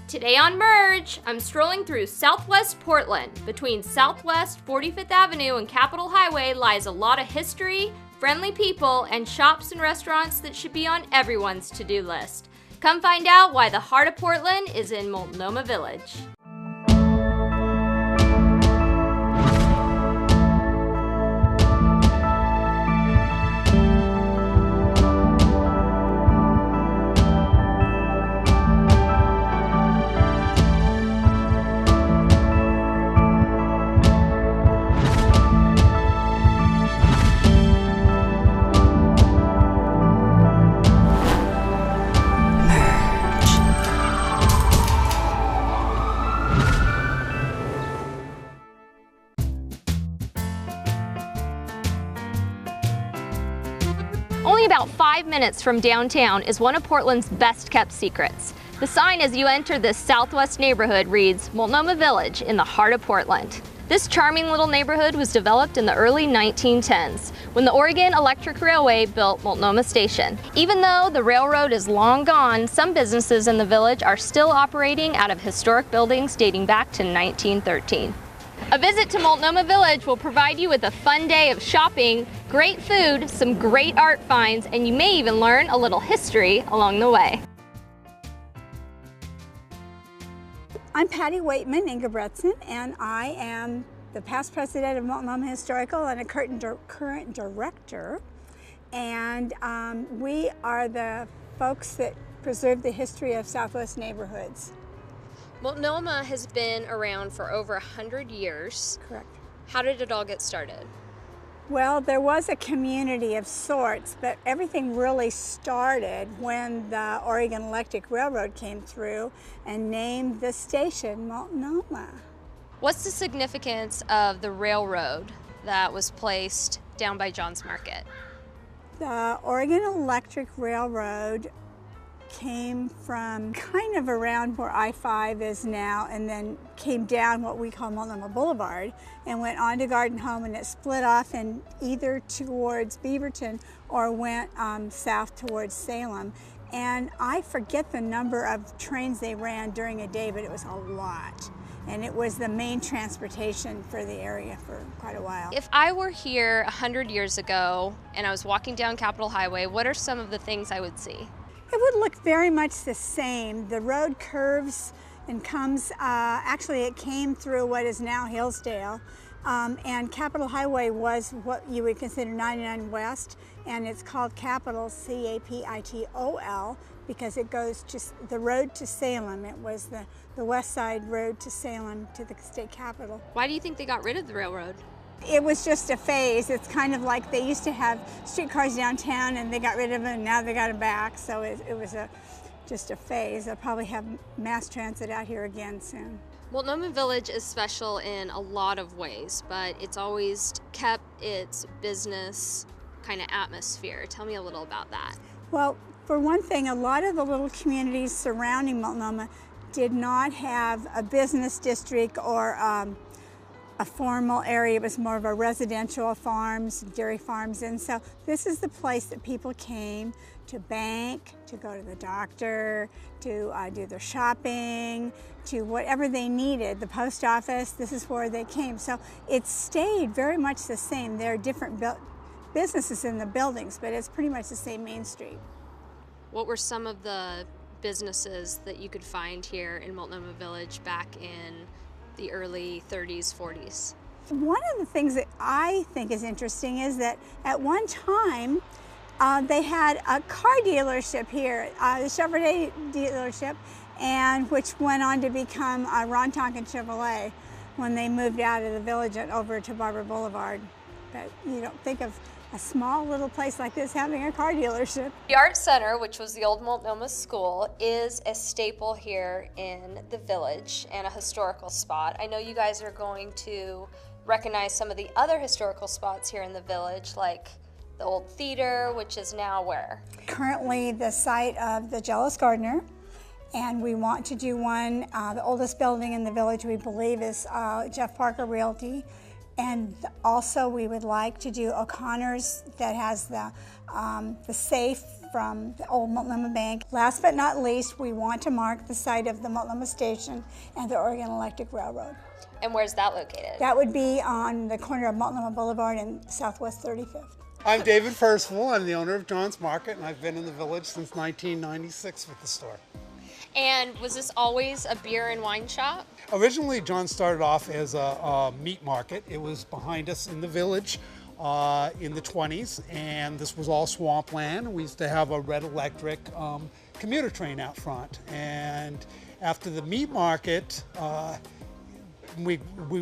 Today on Merge, I'm strolling through Southwest Portland. Between Southwest 45th Avenue and Capitol Highway lies a lot of history, friendly people, and shops and restaurants that should be on everyone's to-do list. Come find out why the heart of Portland is in Multnomah Village. Only about 5 minutes from downtown is one of Portland's best kept secrets. The sign as you enter this Southwest neighborhood reads Multnomah Village in the heart of Portland. This charming little neighborhood was developed in the early 1910s when the Oregon Electric Railway built Multnomah Station. Even though the railroad is long gone, some businesses in the village are still operating out of historic buildings dating back to 1913. A visit to Multnomah Village will provide you with a fun day of shopping, great food, some great art finds, and you may even learn a little history along the way. I'm Patty Waitman Ingebretson, and I am the past president of Multnomah Historical and a current director. And we are the folks that preserve the history of Southwest neighborhoods. Multnomah has been around for over 100 years. Correct. How did it all get started? Well, there was a community of sorts, but everything really started when the Oregon Electric Railroad came through and named the station Multnomah. What's the significance of the railroad that was placed down by John's Market? The Oregon Electric Railroad came from kind of around where I-5 is now, and then came down what we call Multnomah Boulevard and went on to Garden Home, and it split off in either towards Beaverton or went south towards Salem. And I forget the number of trains they ran during a day, but it was a lot. And it was the main transportation for the area for quite a while. If I were here 100 years ago and I was walking down Capitol Highway, what are some of the things I would see? It would look very much the same. The road curves and comes, actually it came through what is now Hillsdale, and Capitol Highway was what you would consider 99 West, and it's called Capitol, C-A-P-I-T-O-L, because it goes to the road to Salem. It was the west side road to Salem to the state capitol. Why do you think they got rid of the railroad? It was just a phase. It's kind of like they used to have streetcars downtown and they got rid of them and now they got them back. So it was just a phase. They'll probably have mass transit out here again soon. Multnomah Village is special in a lot of ways, but it's always kept its business kind of atmosphere. Tell me a little about that. Well, for one thing, a lot of the little communities surrounding Multnomah did not have a business district or a formal area. It was more of a residential farms, dairy farms, and so this is the place that people came to bank, to go to the doctor, to do their shopping, to whatever they needed. The post office, this is where they came. So it stayed very much the same. There are different businesses in the buildings, but it's pretty much the same main street. What were some of the businesses that you could find here in Multnomah Village back in the early 30s, 40s? One of the things that I think is interesting is that at one time they had a car dealership here, the Chevrolet dealership, and which went on to become Rontonkin Chevrolet when they moved out of the village and over to Barber Boulevard. But you don't think of a small little place like this having a car dealership. The Art Center, which was the old Multnomah School, is a staple here in the village and a historical spot. I know you guys are going to recognize some of the other historical spots here in the village, like the old theater, which is now where? Currently the site of the Jealous Gardener, and we want to do one, the oldest building in the village we believe is Jeff Parker Realty. And also we would like to do O'Connor's that has the safe from the old Multnomah Bank. Last but not least, we want to mark the site of the Multnomah Station and the Oregon Electric Railroad. And where's that located? That would be on the corner of Multnomah Boulevard and Southwest 35th. I'm David Percival. I'm the owner of John's Market, and I've been in the village since 1996 with the store. And was this always a beer and wine shop? Originally, John started off as a meat market. It was behind us in the village in the 20s, and this was all swampland. We used to have a red electric commuter train out front. And after the meat market, we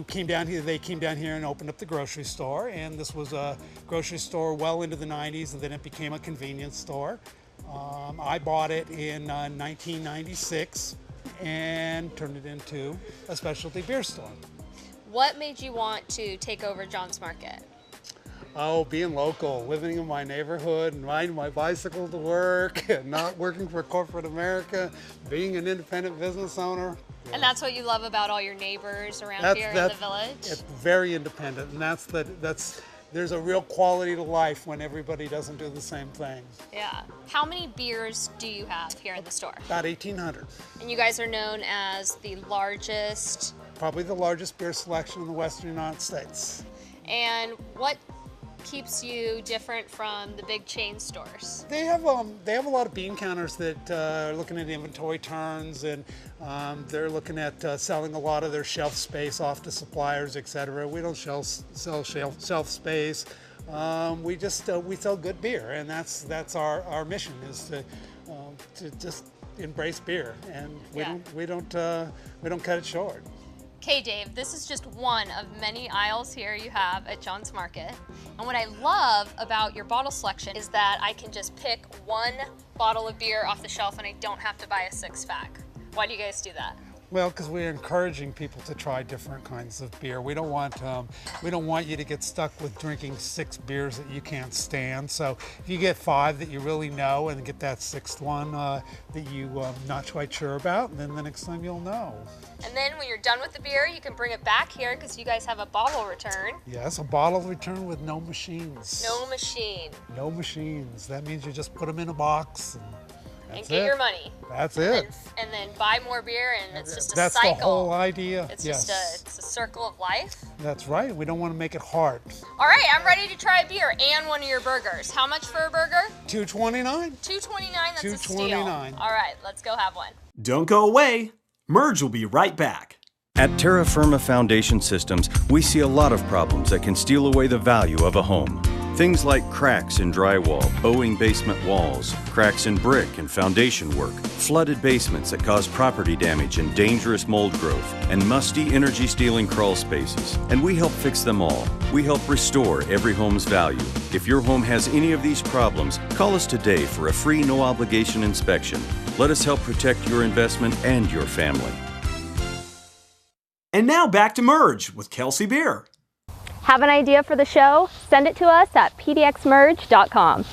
came down here, they came down here and opened up the grocery store, and this was a grocery store well into the 90s, and then it became a convenience store. I bought it in 1996 and turned it into a specialty beer store. What made you want to take over John's Market? Oh, being local, living in my neighborhood and riding my bicycle to work, and not working for corporate America, being an independent business owner. And that's what you love about all your neighbors around here in the village? It's very independent, and there's a real quality to life when everybody doesn't do the same thing. Yeah. How many beers do you have here in the store? About 1,800. And you guys are known as the largest? Probably the largest beer selection in the Western United States. And what keeps you different from the big chain stores? They have a lot of bean counters that are looking at inventory turns, and they're looking at selling a lot of their shelf space off to suppliers, etc. We don't sell shelf space. We sell good beer, and that's our mission, is to just embrace beer, and we don't cut it short. Okay, Dave, this is just one of many aisles here you have at John's Market. And what I love about your bottle selection is that I can just pick one bottle of beer off the shelf and I don't have to buy a 6-pack. Why do you guys do that? Well, because we're encouraging people to try different kinds of beer. We don't want you to get stuck with drinking 6 beers that you can't stand. So if you get 5 that you really know, and get that 6th one that you not quite sure about, then the next time you'll know. And then when you're done with the beer, you can bring it back here because you guys have a bottle return. Yes, a bottle return with no machines. No machine. No machines. That means you just put them in a box and get your money. That's it. And then buy more beer, and it's just a That's cycle. That's the whole idea. It's just it's a circle of life. That's right. We don't want to make it hard. All right, I'm ready to try a beer and one of your burgers. How much for a burger? $2.29. $2.29. That's a steal. $2.29. All right, let's go have one. Don't go away. Merge will be right back. At Terra Firma Foundation Systems, we see a lot of problems that can steal away the value of a home. Things like cracks in drywall, bowing basement walls, cracks in brick and foundation work, flooded basements that cause property damage and dangerous mold growth, and musty energy-stealing crawl spaces. And we help fix them all. We help restore every home's value. If your home has any of these problems, call us today for a free no-obligation inspection. Let us help protect your investment and your family. And now back to Merge with Kelsey Beer. Have an idea for the show? Send it to us at pdxmerge.com.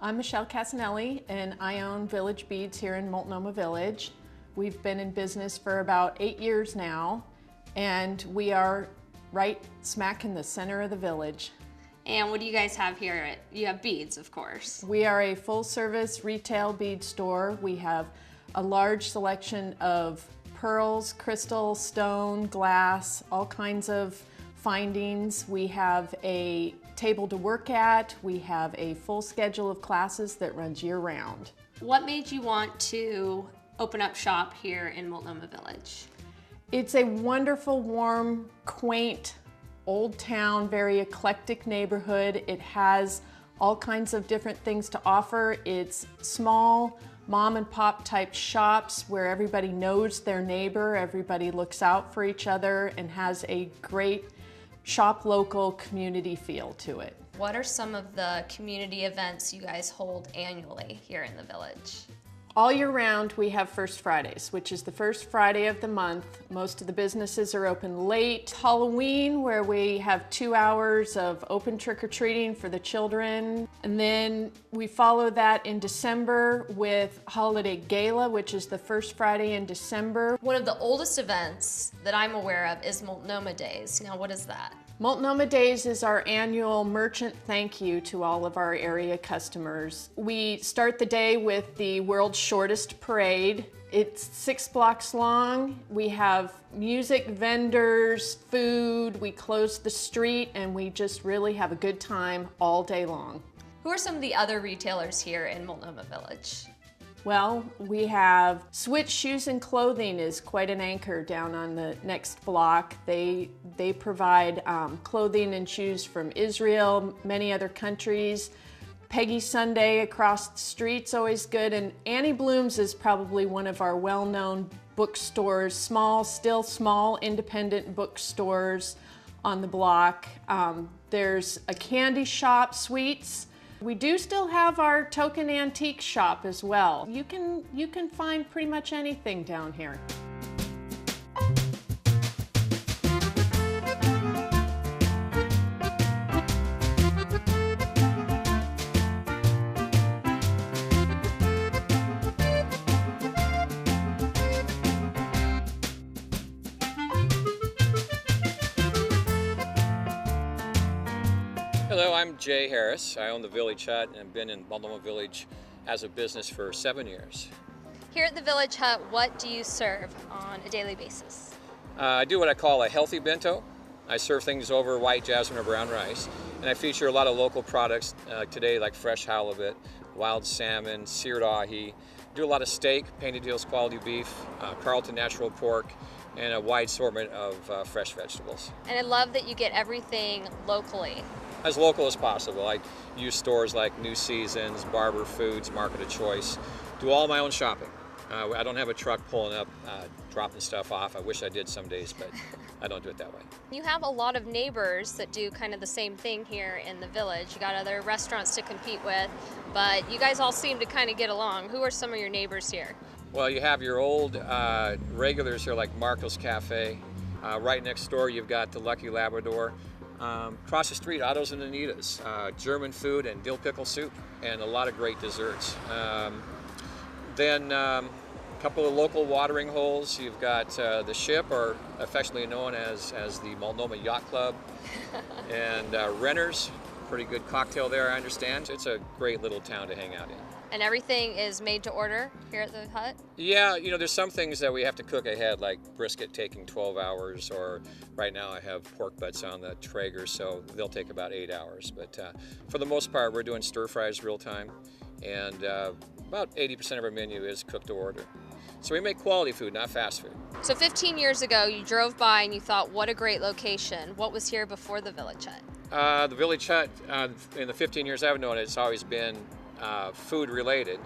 I'm Michelle Casanelli, and I own Village Beads here in Multnomah Village. We've been in business for about 8 years now, and we are right smack in the center of the village. And what do you guys have here? You have beads, of course. We are a full-service retail bead store. We have a large selection of pearls, crystal, stone, glass, all kinds of findings. We have a table to work at. We have a full schedule of classes that runs year-round. What made you want to open up shop here in Multnomah Village? It's a wonderful, warm, quaint, old town, very eclectic neighborhood. It has all kinds of different things to offer. It's small, mom and pop type shops where everybody knows their neighbor, everybody looks out for each other, and has a great shop local community feel to it. What are some of the community events you guys hold annually here in the village? All year round we have First Fridays, which is the first Friday of the month. Most of the businesses are open late. Halloween, where we have 2 hours of open trick-or-treating for the children. And then we follow that in December with Holiday Gala, which is the first Friday in December. One of the oldest events that I'm aware of is Multnomah Days. Now, what is that? Multnomah Days is our annual merchant thank you to all of our area customers. We start the day with the world's shortest parade. It's 6 blocks long. We have music, vendors, food. We close the street and we just really have a good time all day long. Who are some of the other retailers here in Multnomah Village? Well, we have Switch Shoes and Clothing is quite an anchor down on the next block. They provide clothing and shoes from Israel, many other countries. Peggy Sunday across the street's always good, and Annie Bloom's is probably one of our well-known bookstores, still small independent bookstores on the block. There's a candy shop, Sweets. We do still have our token antique shop as well. You can find pretty much anything down here. Hello, I'm Jay Harris. I own the Village Hut and have been in Multnomah Village as a business for 7 years. Here at the Village Hut, what do you serve on a daily basis? I do what I call a healthy bento. I serve things over white jasmine or brown rice, and I feature a lot of local products today, like fresh halibut, wild salmon, seared ahi. Do a lot of steak, Painted Deals quality beef, Carlton natural pork, and a wide assortment of fresh vegetables. And I love that you get everything locally. As local as possible. I use stores like New Seasons, Barber Foods, Market of Choice. Do all my own shopping. I don't have a truck pulling up, dropping stuff off. I wish I did some days, but I don't do it that way. You have a lot of neighbors that do kind of the same thing here in the village. You got other restaurants to compete with, but you guys all seem to kind of get along. Who are some of your neighbors here? Well, you have your old regulars here like Marco's Cafe. Right next door, you've got the Lucky Labrador. Across the street, Otto's and Anita's, German food and dill pickle soup, and a lot of great desserts. Then a couple of local watering holes. You've got the Ship, or affectionately known as the Multnomah Yacht Club, and Renner's, pretty good cocktail there, I understand. It's a great little town to hang out in. And everything is made to order here at the Hut? Yeah, you know, there's some things that we have to cook ahead, like brisket taking 12 hours, or right now I have pork butts on the Traeger, so they'll take about 8 hours. But for the most part, we're doing stir fries real time, and about 80% of our menu is cooked to order. So we make quality food, not fast food. So 15 years ago, you drove by and you thought, what a great location. What was here before the Village Hut? The Village Hut, in the 15 years I've known it, it's always been food related,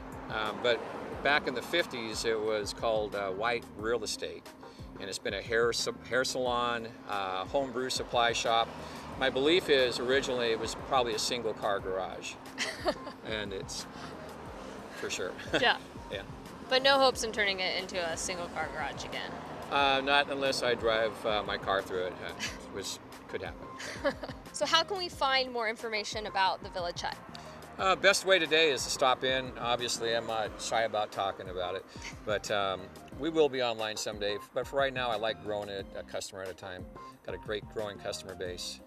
but back in the 50s it was called White Real Estate, and it's been a hair salon, homebrew supply shop. My belief is originally it was probably a single car garage, and it's for sure. Yeah. Yeah. But no hopes in turning it into a single car garage again? Not unless I drive my car through it, which could happen. So how can we find more information about the Village Hut? Best way today is to stop in. Obviously, I'm not shy about talking about it, but we will be online someday. But for right now, I like growing it a customer at a time. Got a great growing customer base,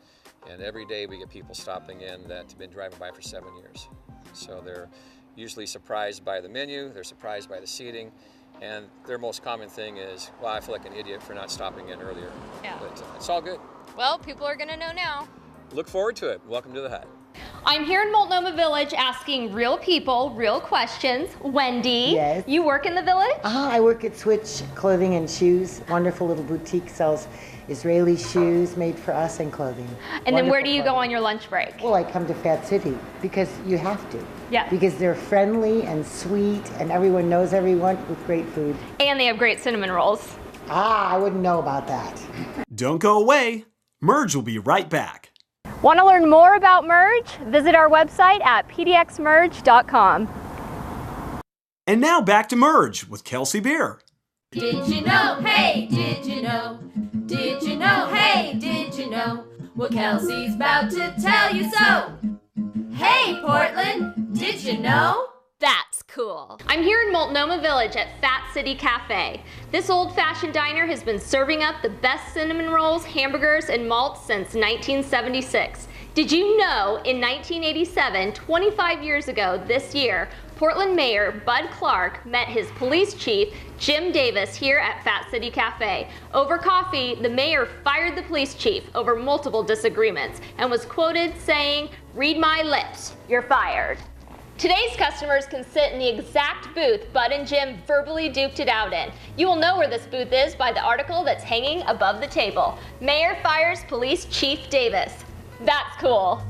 and every day we get people stopping in that have been driving by for 7 years. So they're usually surprised by the menu, they're surprised by the seating, and their most common thing is, well, I feel like an idiot for not stopping in earlier. Yeah. But it's all good. Well, people are gonna know now. Look forward to it. Welcome to the Hut. I'm here in Multnomah Village asking real people, real questions. Wendy, Yes. You work in the village? I work at Switch Clothing and Shoes. Wonderful little boutique, sells Israeli shoes made for us and clothing. And then where Wonderful do you go clothing. on your lunch break? Well, I come to Fat City because you have to. Yeah. Because they're friendly and sweet and everyone knows everyone with great food. And they have great cinnamon rolls. I wouldn't know about that. Don't go away. Merge will be right back. Want to learn more about Merge? Visit our website at pdxmerge.com. And now back to Merge with Kelsey Beer. Did you know? Hey, did you know? Did you know? Hey, did you know? Well, Kelsey's about to tell you so. Hey, Portland, did you know? That's cool. I'm here in Multnomah Village at Fat City Cafe. This old-fashioned diner has been serving up the best cinnamon rolls, hamburgers, and malts since 1976. Did you know in 1987, 25 years ago this year, Portland Mayor Bud Clark met his police chief, Jim Davis, here at Fat City Cafe. Over coffee, the mayor fired the police chief over multiple disagreements and was quoted saying, "Read my lips, you're fired." Today's customers can sit in the exact booth Bud and Jim verbally duked it out in. You will know where this booth is by the article that's hanging above the table. Mayor fires Police Chief Davis. That's cool.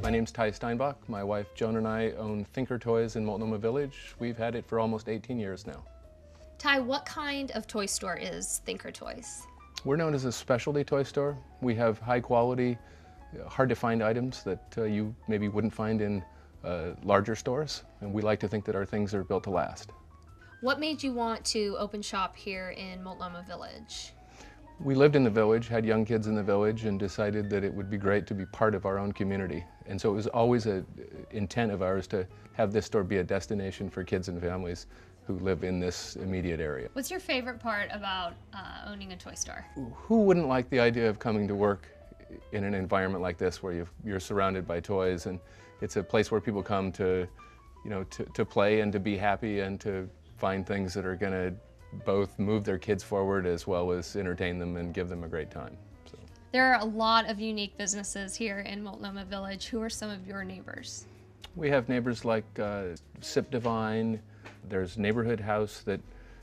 My name's Ty Steinbach. My wife Joan and I own Thinker Toys in Multnomah Village. We've had it for almost 18 years now. Ty, what kind of toy store is Thinker Toys? We're known as a specialty toy store. We have high quality, hard to find items that you maybe wouldn't find in larger stores, and we like to think that our things are built to last. What made you want to open shop here in Multnomah Village? We lived in the village, had young kids in the village, and decided that it would be great to be part of our own community. And so it was always an intent of ours to have this store be a destination for kids and families who live in this immediate area. What's your favorite part about owning a toy store? Who wouldn't like the idea of coming to work in an environment like this where you're surrounded by toys, and it's a place where people come to, to play and to be happy and to find things that are going to both move their kids forward as well as entertain them and give them a great time. So. There are a lot of unique businesses here in Multnomah Village. Who are some of your neighbors? We have neighbors like Sip Divine. There's Neighborhood House that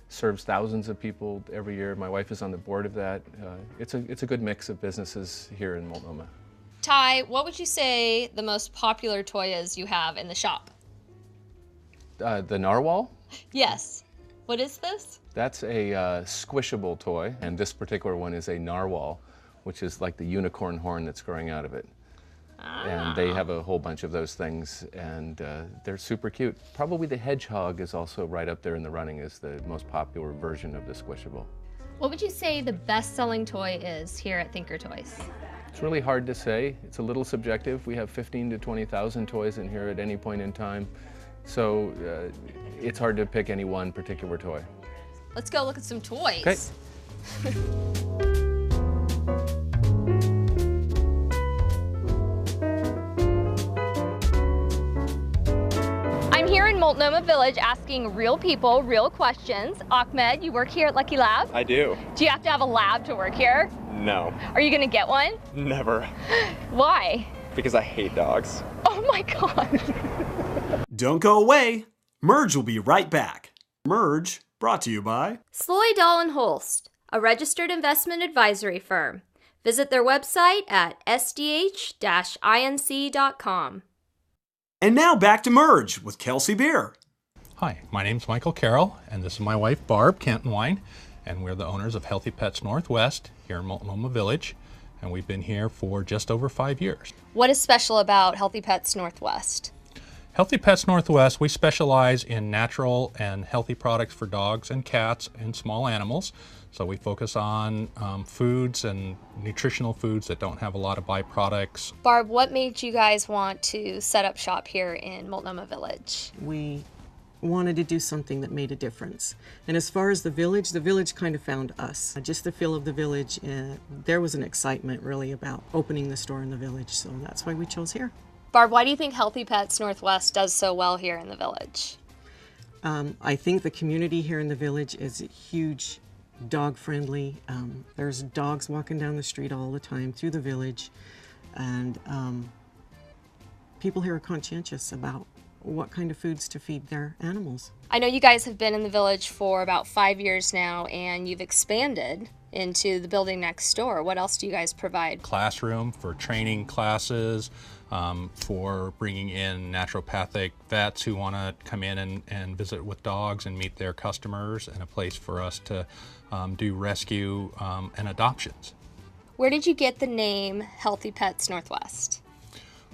serves thousands of people every year. My wife is on the board of that. It's a good mix of businesses here in Multnomah. Ty, what would you say the most popular toy is you have in the shop? The narwhal? Yes. What is this? That's a squishable toy, and this particular one is a narwhal, which is like the unicorn horn that's growing out of it. And they have a whole bunch of those things, and they're super cute. Probably the hedgehog is also right up there in the running as the most popular version of the squishable. What would you say the best-selling toy is here at Thinker Toys? It's really hard to say. It's a little subjective. We have 15,000 to 20,000 toys in here at any point in time, so it's hard to pick any one particular toy. Let's go look at some toys. Okay. I'm here in Multnomah Village asking real people real questions. Ahmed, you work here at Lucky Lab? I do. Do you have to have a lab to work here? No. Are you gonna get one? Never. Why? Because I hate dogs. Oh my God. Don't go away. Merge will be right back. Merge, brought to you by Sloy Dahl & Holst, a registered investment advisory firm. Visit their website at sdh-inc.com. And now back to Merge with Kelsey Beer. Hi, my name's Michael Carroll, and this is my wife Barb Canton Wine, and we're the owners of Healthy Pets Northwest here in Multnomah Village, and we've been here for just over 5 years. What is special about Healthy Pets Northwest? Healthy Pets Northwest, we specialize in natural and healthy products for dogs and cats and small animals. So we focus on foods and nutritional foods that don't have a lot of byproducts. Barb, what made you guys want to set up shop here in Multnomah Village? We wanted to do something that made a difference. And as far as the village kind of found us. Just the feel of the village, there was an excitement really about opening the store in the village, so that's why we chose here. Barb, why do you think Healthy Pets Northwest does so well here in the village? I think the community here in the village is huge, dog-friendly. There's dogs walking down the street all the time through the village, and people here are conscientious about what kind of foods to feed their animals. I know you guys have been in the village for about 5 years now, and you've expanded into the building next door. What else do you guys provide? Classroom for training classes, for bringing in naturopathic vets who want to come in and visit with dogs and meet their customers, and a place for us to do rescue and adoptions. Where did you get the name Healthy Pets Northwest?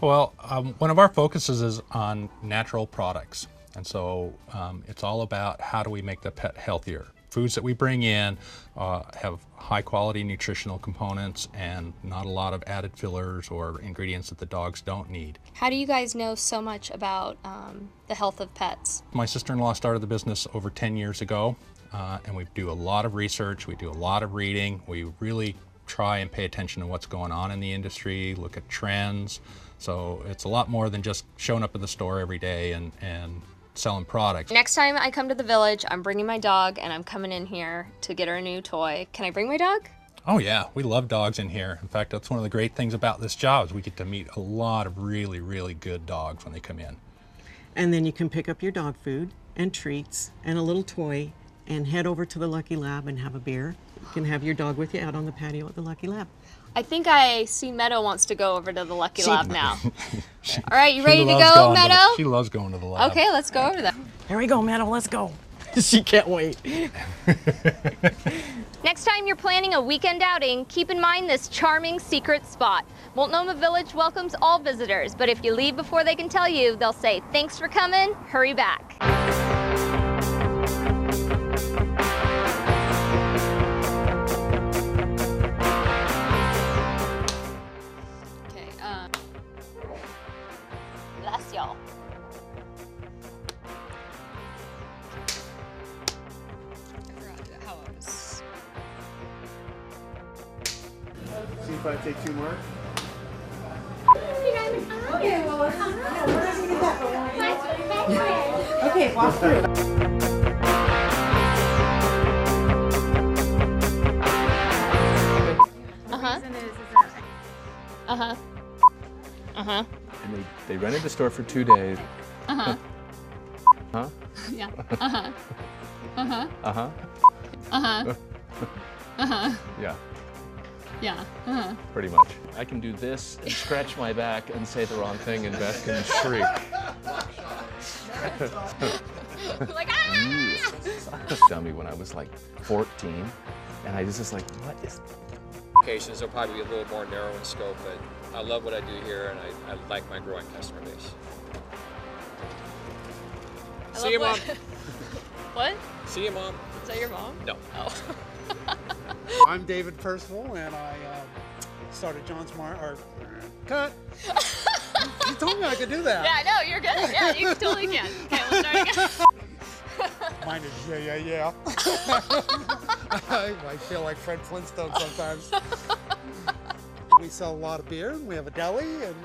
Well, one of our focuses is on natural products, and so it's all about how do we make the pet healthier. foods that we bring in have high quality nutritional components and not a lot of added fillers or ingredients that the dogs don't need. How do you guys know so much about the health of pets? My sister-in-law started the business over 10 years ago, and we do a lot of research, we do a lot of reading, we really try and pay attention to what's going on in the industry, look at trends. So it's a lot more than just showing up at the store every day and selling products. Next time I come to the village, I'm bringing my dog and I'm coming in here to get her a new toy. Can I bring my dog? Oh yeah, we love dogs in here. In fact, that's one of the great things about this job is we get to meet a lot of really, really good dogs when they come in. And then you can pick up your dog food and treats and a little toy and head over to the Lucky Lab and have a beer. You can have your dog with you out on the patio at the Lucky Lab. I think I see Meadow wants to go over to the Lucky Lab now. All right, you ready to loves go, Meadow? She loves going to the lab. Okay, let's go over there. Here we go, Meadow, let's go. She can't wait. Next time you're planning a weekend outing, keep in mind this charming secret spot. Multnomah Village welcomes all visitors, but if you leave before they can tell you, they'll say, "Thanks for coming, hurry back." Bless y'all. See if I take two more. Okay, walk through. And they rented the store for 2 days. Uh-huh. Huh? Yeah. Uh-huh. Uh-huh. Uh-huh. Uh-huh. Uh-huh. Yeah, Yeah. Uh-huh. pretty much. I can do this and scratch my back and say the wrong thing and Beth can shriek. Like, ah! Tell me when I was like 14, and I was just like, what is... Locations will probably be a little more narrow in scope, but I love what I do here, and I like my growing customer base. See you, Mom. What? See you, Mom. Is that your mom? No. Oh. I'm David Percival, and I started John's Cut. You told me I could do that. Yeah, I know, you're good. Yeah, you totally can. Okay, we'll start again. Mine is yeah. I feel like Fred Flintstone sometimes. We sell a lot of beer, and we have a deli, and